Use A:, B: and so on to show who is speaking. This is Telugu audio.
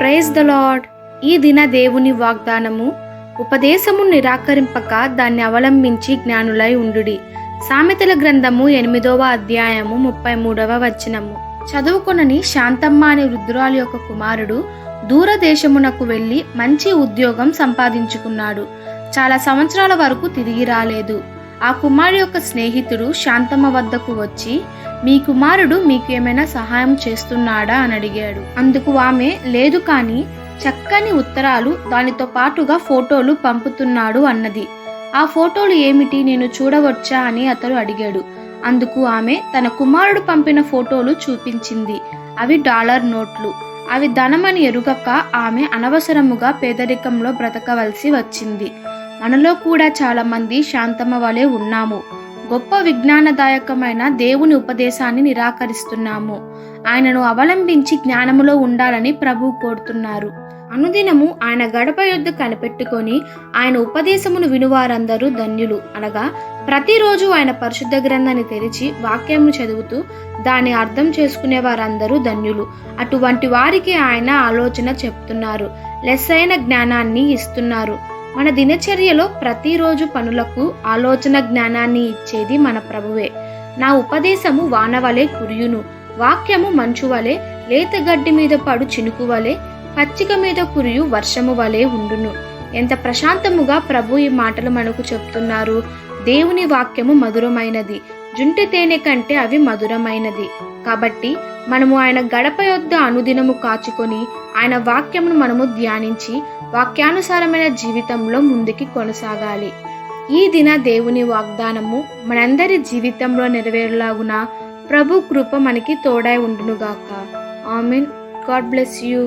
A: Praise the lord. ఈ దిన దేవుని వాగ్దానము, ఉపదేశము నిరాకరింపక దాన్ని అవలంబించి జ్ఞానులై ఉండుడి. సామెతల గ్రంథము 8వ అధ్యాయము 33వ వచనము. చదువుకొనని శాంతమ్మ అనే వృద్ధురాలి యొక్క కుమారుడు దూరదేశమునకు వెళ్ళి మంచి ఉద్యోగం సంపాదించుకున్నాడు. చాలా సంవత్సరాల వరకు తిరిగి రాలేదు. ఆ కుమారుడు యొక్క స్నేహితుడు శాంతమ్మ వద్దకు వచ్చి, మీ కుమారుడు మీకు ఏమైనా సహాయం చేస్తున్నాడా అని అడిగాడు. అందుకు ఆమె, లేదు, కానీ చక్కని ఉత్తరాలు, దానితో పాటుగా ఫోటోలు పంపుతున్నాడు అన్నది. ఆ ఫోటోలు ఏమిటి, నేను చూడవచ్చా అని అతడు అడిగాడు. అందుకు ఆమె తన కుమారుడు పంపిన ఫోటోలు చూపించింది. అవి డాలర్ నోట్లు. అవి ధనమని ఎరుగక ఆమె అనవసరముగా పేదరికంలో బ్రతకవలసి వచ్చింది. మనలో కూడా చాలా మంది శాంతమ్మ వలె ఉన్నాము. గొప్ప విజ్ఞానదాయకమైన దేవుని ఉపదేశాన్ని నిరాకరిస్తున్నాము. ఆయనను అవలంబించి జ్ఞానములో ఉండాలని ప్రభువు కోరుతున్నారు. అనుదినము ఆయన గడప యొద్ద కనిపెట్టుకొని ఆయన ఉపదేశమును వినువారందరూ ధన్యులు. అనగా ప్రతిరోజు ఆయన పరిశుద్ధ గ్రంథాన్ని తెరిచి వాక్యము చదువుతూ దాన్ని అర్థం చేసుకునే వారందరూ ధన్యులు. అటువంటి వారికి ఆయన ఆలోచన చెప్తున్నారు, లెస్సైన జ్ఞానాన్ని ఇస్తున్నారు. మన దినచర్యలో ప్రతిరోజు పనులకు ఆలోచన జ్ఞానాన్ని ఇచ్చేది మన ప్రభువే. నా ఉపదేశము వానవలే కురియును, వాక్యము మంచు వలె, లేత గడ్డి మీద పడు చినుకు వలె, పచ్చిక మీద కురియు వర్షము వలె ఉండును. ఎంత ప్రశాంతముగా ప్రభు ఈ మాటలు మనకు చెప్తున్నారు. దేవుని వాక్యము మధురమైనది, జుంటి తేనె కంటే అవి మధురమైనది. కాబట్టి మనము ఆయన గడప యొద్ద అనుదినము కాచుకొని ఆయన వాక్యమును మనము ధ్యానించి వాక్యానుసారమైన జీవితంలో ముందుకి కొనసాగాలి. ఈ దిన దేవుని వాగ్దానము మనందరి జీవితంలో నెరవేరులాగున ప్రభు కృప మనకి తోడై ఉండునుగాక. ఆమెన్. God bless you.